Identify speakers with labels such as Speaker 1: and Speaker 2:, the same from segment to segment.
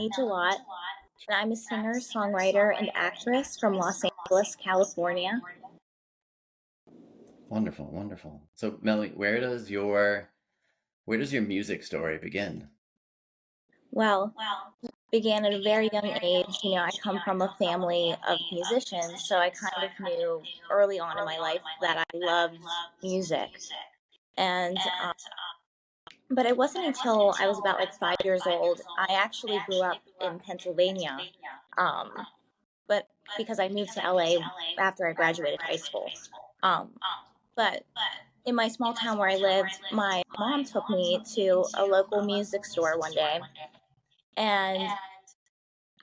Speaker 1: Melanie Gillott, and I'm a singer, songwriter, and actress from Los Angeles, California.
Speaker 2: Wonderful, wonderful. So, Melanie, where does your music story begin?
Speaker 1: Well, began at a very young age. I come from a family of musicians, so I kind of knew early on in my life that I loved music. And but it wasn't until I was about like 5 years old. I actually grew up in Pennsylvania, um, but because I moved to LA after I graduated high school. Um, but in my small town where I lived, my mom took me to a local music store one day, and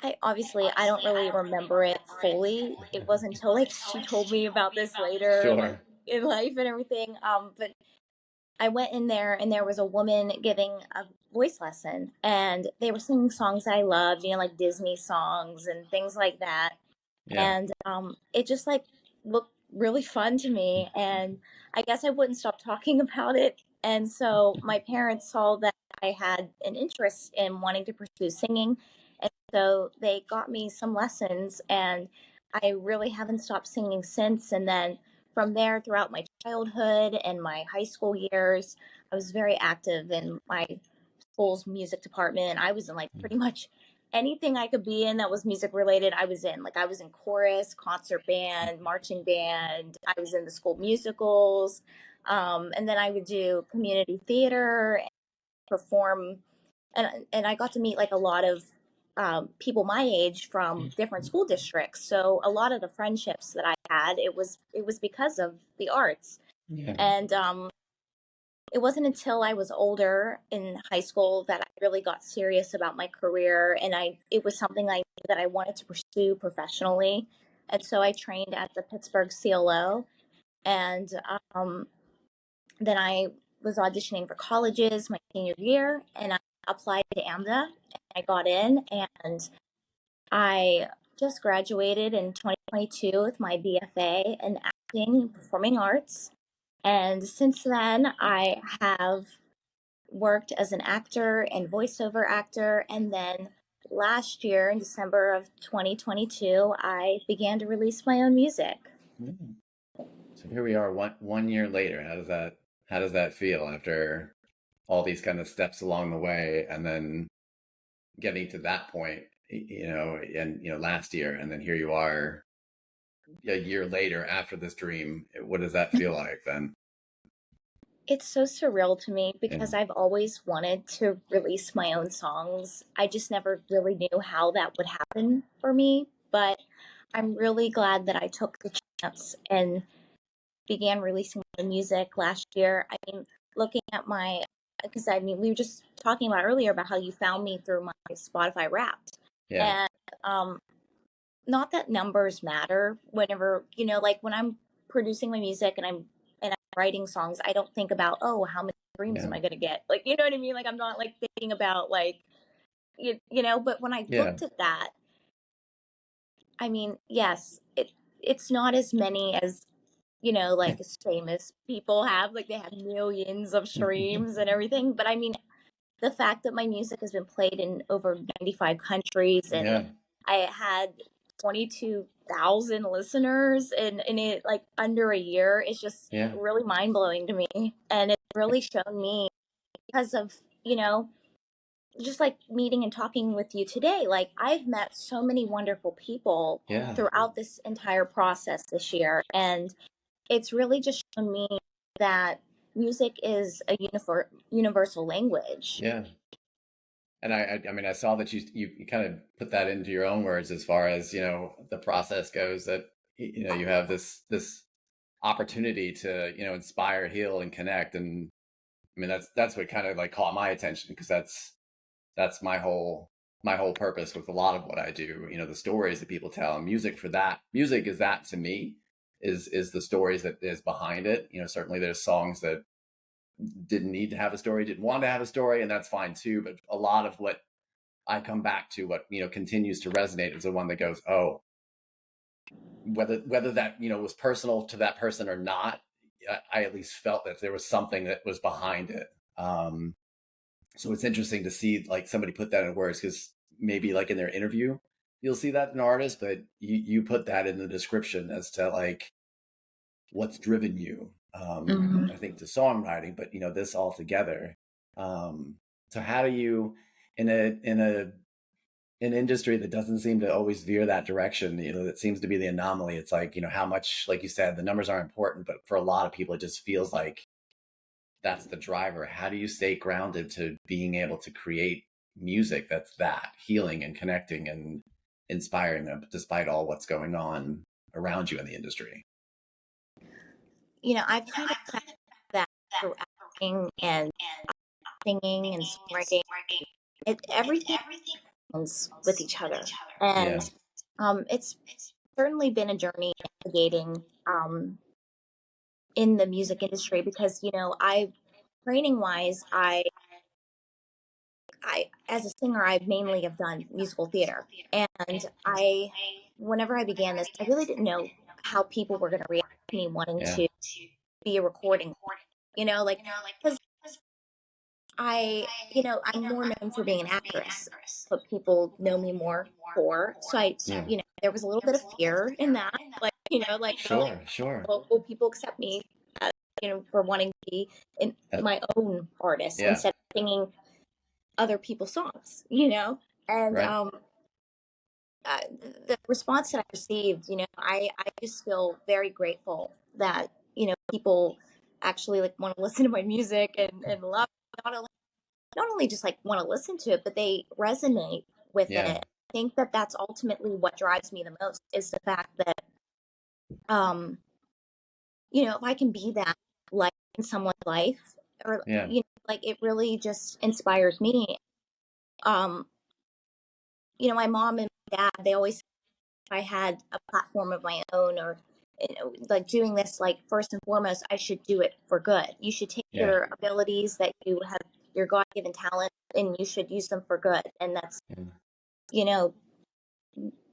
Speaker 1: I don't really remember it fully. It wasn't until like she told me about this later, like
Speaker 2: Sure.
Speaker 1: in life and everything. But I went in there and there was a woman giving a voice lesson, and they were singing songs that I loved, like Disney songs and things like that.
Speaker 2: Yeah.
Speaker 1: And it just like looked really fun to me, and I guess I wouldn't stop talking about it. And so my parents saw that I had an interest in wanting to pursue singing, and so they got me some lessons, and I really haven't stopped singing since. And then from there, throughout my childhood and my high school years, I was very active in my school's music department. I was in like pretty much anything I could be in that was music related. I was in. Like I was in chorus, concert band, marching band. I was in the school musicals, and then I would do community theater and perform. And I got to meet like a lot of people my age from different school districts. So a lot of the friendships that I had, it was because of the arts.
Speaker 2: Yeah.
Speaker 1: And it wasn't until I was older in high school that I really got serious about my career, and it was something I knew that I wanted to pursue professionally. And so I trained at the Pittsburgh CLO, and then I was auditioning for colleges my senior year, and I applied to AMDA, and I got in, and I just graduated in 2022 with my BFA in acting and performing arts. And since then, I have worked as an actor and voiceover actor. And then last year, in December of 2022, I began to release my own music.
Speaker 2: Mm. So here we are, one year later. How does that feel after all these kind of steps along the way, and then getting to that point, and last year, and then here you are a year later after this dream. What does that feel like then?
Speaker 1: It's so surreal to me
Speaker 2: Yeah.
Speaker 1: because I've always wanted to release my own songs. I just never really knew how that would happen for me. But I'm really glad that I took the chance and began releasing my music last year. I mean, looking at because I mean, we were just talking about earlier about how you found me through my Spotify Wrapped.
Speaker 2: Yeah.
Speaker 1: And um, not that numbers matter whenever, like when I'm producing my music and I'm writing songs, I don't think about, oh, how many streams
Speaker 2: Yeah.
Speaker 1: am I going to get? Like, you know what I mean? Like, I'm not like thinking about like, but when I
Speaker 2: Yeah.
Speaker 1: looked at that, I mean, yes, it's not as many as like as famous people have. Like they have millions of streams and everything. But I mean, the fact that my music has been played in over 95 countries, and
Speaker 2: Yeah.
Speaker 1: I had 22,000 listeners in it like under a year is just
Speaker 2: Yeah.
Speaker 1: really mind blowing to me. And it's really shown me because of, just like meeting and talking with you today, like I've met so many wonderful people
Speaker 2: Yeah.
Speaker 1: throughout this entire process this year. And it's really just shown me that music is a universal language.
Speaker 2: Yeah. And I mean, I saw that you kind of put that into your own words as far as, the process goes, that, you have this opportunity to, inspire, heal, and connect. And I mean, that's what kind of like caught my attention, because that's my whole purpose with a lot of what I do. The stories that people tell, and music is that to me, is the stories that is behind it. Certainly there's songs that didn't need to have a story, didn't want to have a story, and that's fine too. But a lot of what I come back to, what continues to resonate, is the one that goes, oh, whether that was personal to that person or not, I at least felt that there was something that was behind it. So it's interesting to see like somebody put that in words, because maybe like in their interview, you'll see that in artists, but you put that in the description as to like what's driven you.
Speaker 1: Mhm.
Speaker 2: I think to songwriting, but this all together. So how do you, in an industry that doesn't seem to always veer that direction, that seems to be the anomaly. It's like, how much, like you said, the numbers are important, but for a lot of people, it just feels like that's the driver. How do you stay grounded to being able to create music that's that healing and connecting and inspiring them despite all what's going on around you in the industry?
Speaker 1: I've kind of found that through acting and singing and songwriting, everything comes with each other. And
Speaker 2: Yeah.
Speaker 1: it's certainly been a journey navigating in the music industry because, I training wise, I as a singer, I mainly have done musical theater. And whenever I began this, I really didn't know how people were going to react to me wanting
Speaker 2: Yeah.
Speaker 1: to be a recording, like, because I'm more known for being an actress, but people know me more for. So
Speaker 2: Yeah.
Speaker 1: there was a little bit of fear in that, like, like, oh,
Speaker 2: Sure. Sure.
Speaker 1: will people accept me, as, for wanting to be in
Speaker 2: Uh,
Speaker 1: my own artist
Speaker 2: yeah.
Speaker 1: instead of singing other people's songs, and
Speaker 2: Right.
Speaker 1: uh, the response that I received, I just feel very grateful that people actually like want to listen to my music and love it. Not only just like want to listen to it, but they resonate with it.
Speaker 2: Yeah.
Speaker 1: I think that that's ultimately what drives me the most is the fact that um if I can be that light in someone's life, or
Speaker 2: Yeah.
Speaker 1: like it really just inspires me. um my mom and my dad, they always, if I had a platform of my own, or like doing this, like first and foremost, I should do it for good. You should take
Speaker 2: Yeah.
Speaker 1: your abilities that you have, your god-given talent, and you should use them for good. And that's
Speaker 2: Yeah.
Speaker 1: you know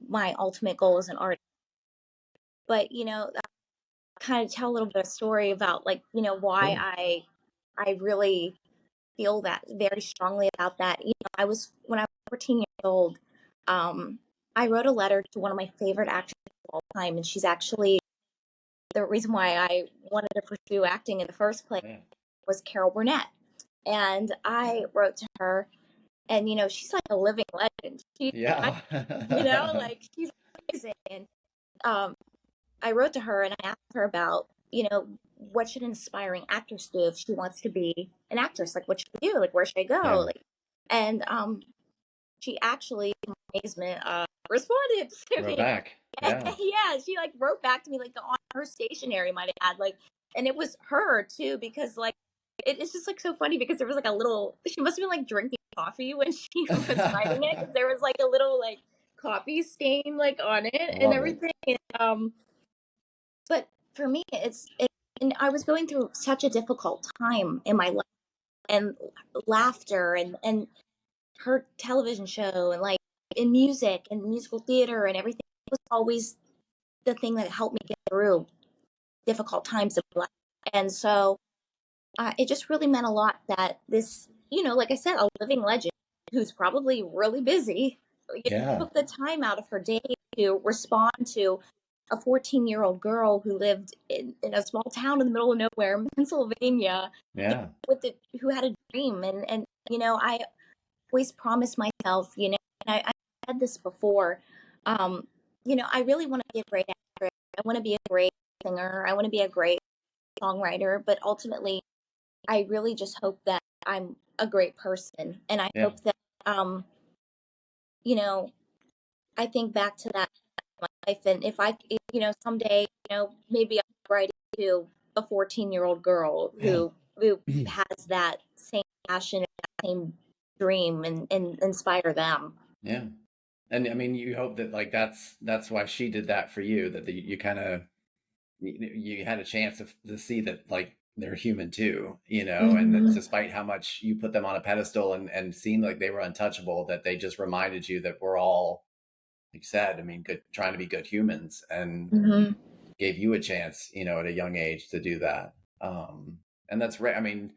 Speaker 1: my ultimate goal as an artist. But I kind of tell a little bit of story about, like, why
Speaker 2: Cool.
Speaker 1: I really feel that very strongly about that. I was when I was 14 years old. um I wrote a letter to one of my favorite actors of all time, and she's actually the reason why I wanted to pursue acting in the first place,
Speaker 2: Yeah.
Speaker 1: was Carol Burnett. And I wrote to her, and she's like a living legend.
Speaker 2: Yeah.
Speaker 1: Like, she's amazing. And um I wrote to her and I asked her about, what should an aspiring actress do if she wants to be an actress? Like, what should I do? Like, where should I go?
Speaker 2: Yeah.
Speaker 1: Like, and she actually, to my amazement, responded to
Speaker 2: We're
Speaker 1: me.
Speaker 2: back. Yeah.
Speaker 1: Yeah, she like wrote back to me, like, on her stationery, might add, like, and it was her too, because like it's just like so funny because there was like a little, she must have been like drinking coffee when she was writing it, because there was like a little like coffee stain like on it
Speaker 2: I
Speaker 1: and
Speaker 2: love it.
Speaker 1: everything. And, but for me, and I was going through such a difficult time in my life, and laughter, and her television show, and like in music and musical theater and everything was always the thing that helped me get through difficult times of my life. And so it just really meant a lot that this, like I said, a living legend who's probably really busy,
Speaker 2: Yeah.
Speaker 1: took the time out of her day to respond to a 14-year-old girl who lived in a small town in the middle of nowhere in Pennsylvania,
Speaker 2: Yeah.
Speaker 1: who had a dream. And I always promised myself, and I said this before, um, I really want to be a great actress. I want to be a great singer. I want to be a great songwriter. But ultimately, I really just hope that I'm a great person. And I
Speaker 2: Yeah.
Speaker 1: hope that, um, you know, I think back to that in my life. And if someday, maybe I'm writing to a 14-year-old girl
Speaker 2: Yeah.
Speaker 1: who has that same passion and that same dream, and inspire them.
Speaker 2: Yeah. And I mean, you hope that like that's why she did that for you, that you kind of you had a chance to see that like they're human too, and that
Speaker 1: Mhm.
Speaker 2: despite how much you put them on a pedestal and seemed like they were untouchable, that they just reminded you that we're all, like you said, I mean, good, trying to be good humans, and
Speaker 1: Mhm.
Speaker 2: gave you a chance, at a young age to do that. And that's rare. I mean,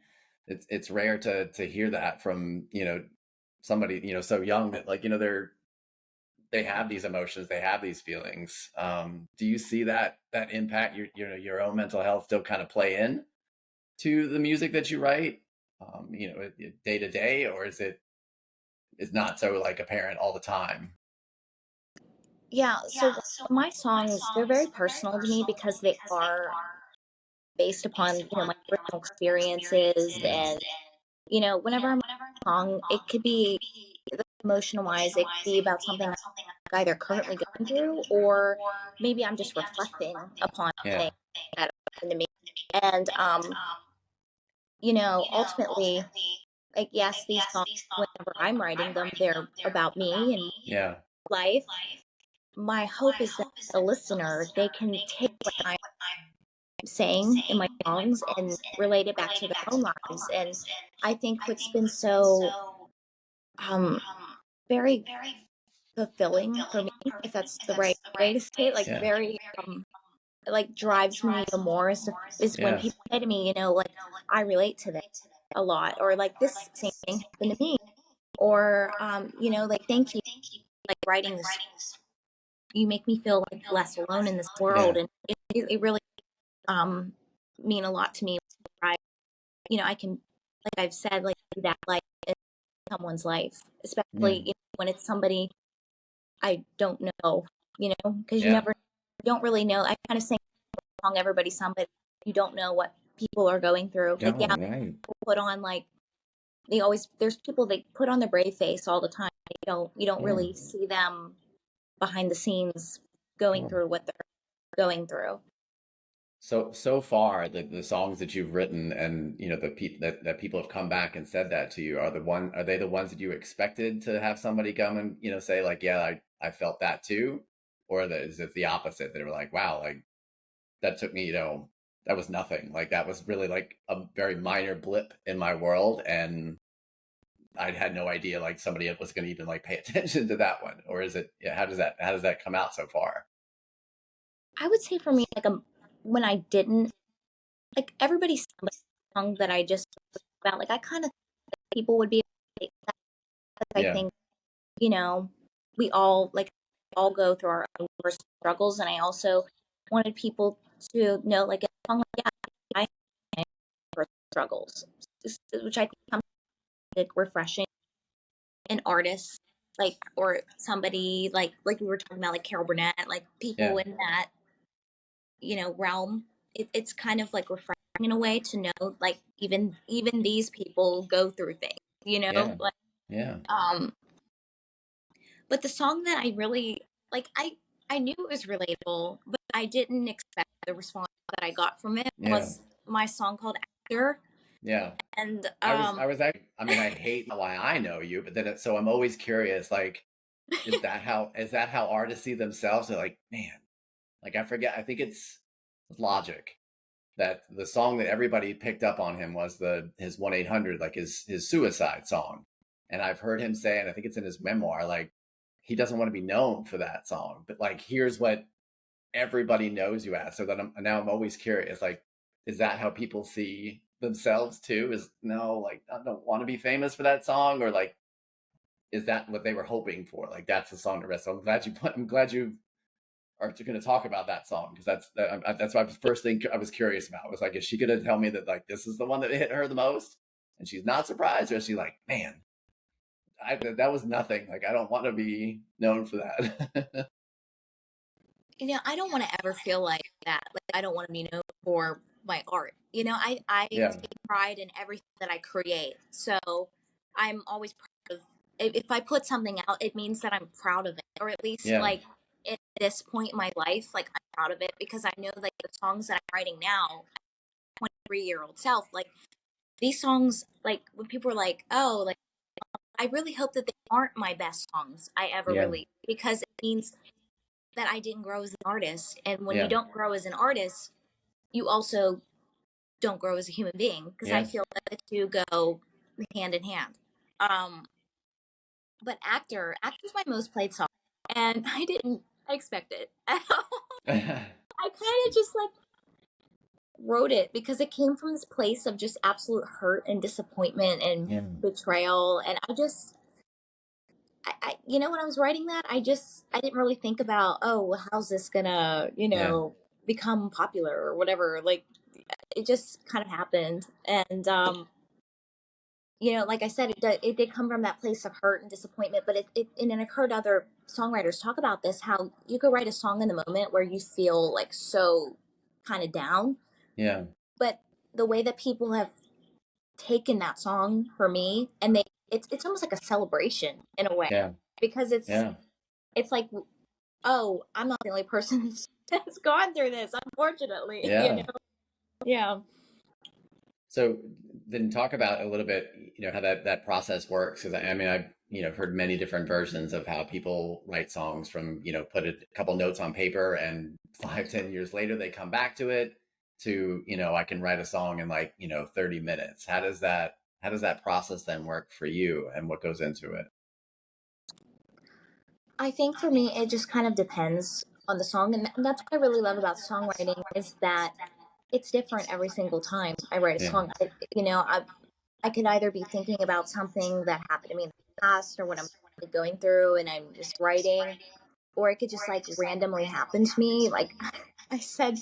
Speaker 2: it's rare to hear that from, somebody, so young that like, they have these emotions, they have these feelings. Do you see that impact your own mental health still kind of play in to the music that you write, day to day, or is not so like apparent all the time?
Speaker 1: Yeah, so my songs, they're very personal to me because they are based upon, my personal experiences.
Speaker 2: Yeah.
Speaker 1: And, whenever I'm a song, it could be emotional wise, it could be about something I'm either currently going through, or maybe I'm just reflecting upon
Speaker 2: Yeah.
Speaker 1: things that happened to me. And, ultimately, like, yes, these songs, whenever I'm writing them, they're about me and
Speaker 2: Yeah.
Speaker 1: life. My hope is that the listener, they can take what I'm saying in my songs and relate it back to their own lives. And I think what's been so um very fulfilling for me, if that's the right way to say it, like
Speaker 2: Yeah.
Speaker 1: very like drives me even more is when
Speaker 2: Yeah.
Speaker 1: people say to me, like, I relate to this a lot, or like this same thing happened to me, or like, thank you, like, writing this, you make me feel like less alone in this
Speaker 2: Yeah.
Speaker 1: world. And it really um mean a lot to me. I, I can, like I've said, like, do that, like, in someone's life,
Speaker 2: Yeah.
Speaker 1: especially, when it's somebody I don't know, because you
Speaker 2: Yeah.
Speaker 1: never, don't really know. I kind of sing a song, everybody's somebody. You don't know what people are going through. Like,
Speaker 2: No,
Speaker 1: yeah,
Speaker 2: right.
Speaker 1: people put on, like, there's people, they put on the brave face all the time. You don't
Speaker 2: Yeah.
Speaker 1: really see them behind the scenes going
Speaker 2: Cool.
Speaker 1: through what they're going through.
Speaker 2: So far, the songs that you've written, and the people that people have come back and said that to you, are they the ones that you expected to have somebody come and say like, yeah, I felt that too, or is it the opposite? They were like, wow, like that took me, that was nothing, like that was really like a very minor blip in my world, and I had no idea like somebody was going to even like pay attention to that one, or is it? Yeah, how does that come out so far?
Speaker 1: I would say for me, like, when I didn't, like, everybody's song that I just about, like, I kind of people would be like, I
Speaker 2: Yeah.
Speaker 1: think, you know, we all, like, all go through our own personal struggles. And I also wanted people to know, like, a song, like, yeah, I have personal struggles, which I think something, like, refreshing in artists, like, or somebody like we were talking about, like Carol Burnett, like
Speaker 2: Yeah.
Speaker 1: people in that, realm. It's kind of like refreshing in a way to know, like, even these people go through things,
Speaker 2: Yeah.
Speaker 1: like,
Speaker 2: Yeah.
Speaker 1: um but the song that I really like, I knew it was relatable, but I didn't expect the response that I got from it,
Speaker 2: Yeah.
Speaker 1: was my song called Actor.
Speaker 2: Yeah.
Speaker 1: And
Speaker 2: I was actually, I mean, I hate why I know you, but then so I'm always curious, like, is that how artists see themselves? They're like, man, like I forget, I think it's Logic, that the song that everybody picked up on him was his 1-800, like his suicide song. And I've heard him say, and I think it's in his memoir, like he doesn't want to be known for that song, but like here's what everybody knows you as. So that now I'm always curious, like, is that how people see themselves too? Is no, like I don't want to be famous for that song, or like is that what they were hoping for? Like that's the song to rest. So I'm glad you are going to talk about that song, because that's why the first thing I was curious about was like, is she going to tell me that like this is the one that hit her the most, and she's not surprised, or is she like, man, that was nothing. Like I don't want to be known for that.
Speaker 1: I don't want to ever feel like that. Like, I don't want to be known for my art. I
Speaker 2: Yeah.
Speaker 1: take pride in everything that I create. So I'm always proud of, if I put something out, it means that I'm proud of it, or at least,
Speaker 2: Yeah.
Speaker 1: like, at this point in my life, like, I'm proud of it, because I know, like, the songs that I'm writing now, 23-year-old self, like, these songs, like, when people are like, oh, like, I really hope that they aren't my best songs I ever
Speaker 2: Yeah.
Speaker 1: released, because it means that I didn't grow as an artist. And when you
Speaker 2: Yeah.
Speaker 1: don't grow as an artist, you also don't grow as a human being, because I
Speaker 2: Yeah.
Speaker 1: feel that the two go hand in hand. Um, but Actor's my most played song, and I didn't expect it at all. I kind of just, like, wrote it because it came from this place of just absolute hurt and disappointment and
Speaker 2: Yeah.
Speaker 1: betrayal, and I just when I was writing that, I didn't really think about, oh, well, how's this gonna,
Speaker 2: Yeah.
Speaker 1: become popular or whatever. Like, it just kind of happened. And, like I said, it did come from that place of hurt and disappointment, but and then I've heard other songwriters talk about this, how you could write a song in the moment where you feel like so kind of down,
Speaker 2: Yeah.
Speaker 1: but the way that people have taken that song for me, and it's almost like a celebration in a way,
Speaker 2: Yeah.
Speaker 1: because
Speaker 2: Yeah.
Speaker 1: it's like, oh, I'm not the only person that's gone through this, unfortunately.
Speaker 2: Yeah.
Speaker 1: Yeah.
Speaker 2: So then talk about a little bit, how that process works. Because I mean, I've heard many different versions of how people write songs from put a couple notes on paper and 5-10 years later they come back to it to I can write a song in like 30 minutes. How does that process then work for you, and what goes into it?
Speaker 1: I think for me, it just kind of depends on the song, and that's what I really love about songwriting, is that it's different every single time I write a
Speaker 2: Yeah.
Speaker 1: song. I could either be thinking about something that happened to me in the past or what I'm going through, and I'm just writing, or it could just like randomly happen to me. Like I said,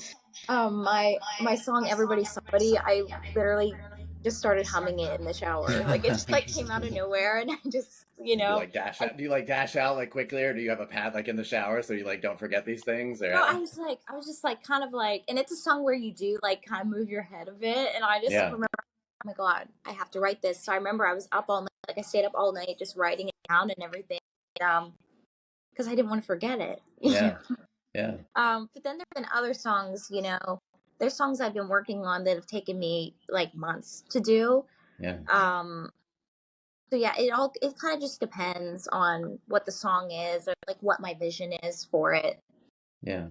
Speaker 1: my song "Everybody's Somebody," I literally just started humming it in the shower. Like it just like came out of nowhere, and I just,
Speaker 2: Do you like dash out? Do you like dash out like quickly, or do you have a pad like in the shower so you like don't forget these things?
Speaker 1: no,
Speaker 2: Or
Speaker 1: I was just like kind of like, and it's a song where you do like kind of move your head a bit, and I just
Speaker 2: yeah,
Speaker 1: remember, oh my god, I have to write this. So I remember I was up all night, like I stayed up all night just writing it down and everything, because I didn't want to forget it.
Speaker 2: yeah, yeah,
Speaker 1: But then there've been other songs, there's songs I've been working on that have taken me like months to do.
Speaker 2: yeah,
Speaker 1: Um, so yeah, it kind of just depends on what the song is, or like what my vision is for it.
Speaker 2: yeah.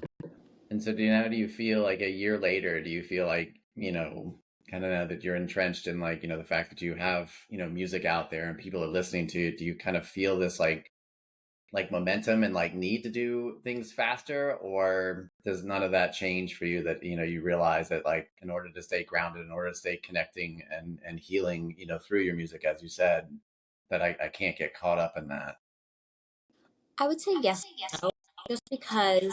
Speaker 2: And so, do you feel like a year later? Do you feel like kind of now that you're entrenched in like the fact that you have music out there and people are listening to it? Do you kind of feel this like momentum and like need to do things faster, or does none of that change for you? That you realize that like in order to stay grounded, in order to stay connecting and healing, through your music, as you said, that I can't get caught up in that.
Speaker 1: I would say yes, no, just because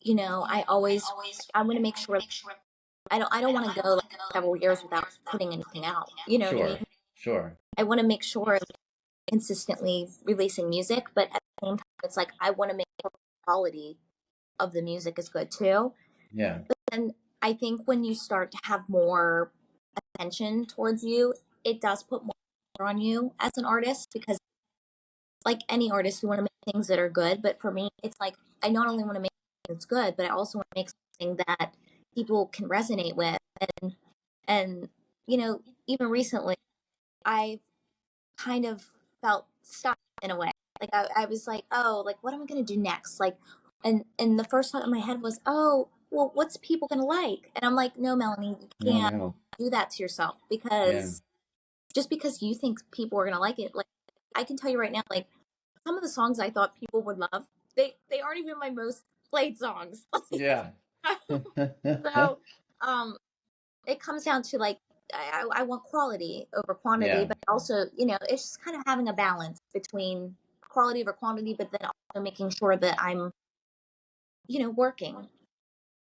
Speaker 1: I want to make sure I don't want to go like several years without putting anything out. You know what I mean?
Speaker 2: Sure, sure,
Speaker 1: I want to make sure I'm consistently releasing music, but at the same time, it's like I want to make sure the quality of the music is good too.
Speaker 2: yeah,
Speaker 1: And I think when you start to have more attention towards you, it does put more pressure on you as an artist, because like any artist, you want to make things that are good. But for me, it's like I not only want to make things that's good, but I also want to make something that people can resonate with. And even recently, I kind of felt stuck in a way. Like I was like, oh, like what am I gonna do next? Like, and the first thought in my head was, oh, well, what's people gonna like? And I'm like, no, Melanie, you
Speaker 2: no,
Speaker 1: can't
Speaker 2: no,
Speaker 1: do that to yourself,
Speaker 2: yeah,
Speaker 1: because just because you think people are gonna like it, like I can tell you right now, like some of the songs I thought people would love, they aren't even my most played songs.
Speaker 2: yeah,
Speaker 1: So, um, it comes down to like I want quality over quantity,
Speaker 2: yeah,
Speaker 1: but also it's just kind of having a balance between quality over quantity, but then also making sure that I'm working.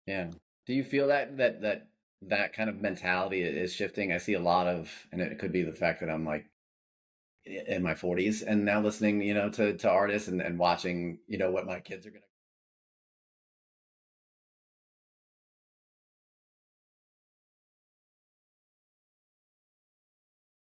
Speaker 2: yeah. Do you feel that kind of mentality is shifting? I see a lot of, and it could be the fact that I'm like in my 40s and now listening, to artists and watching, what my kids are going to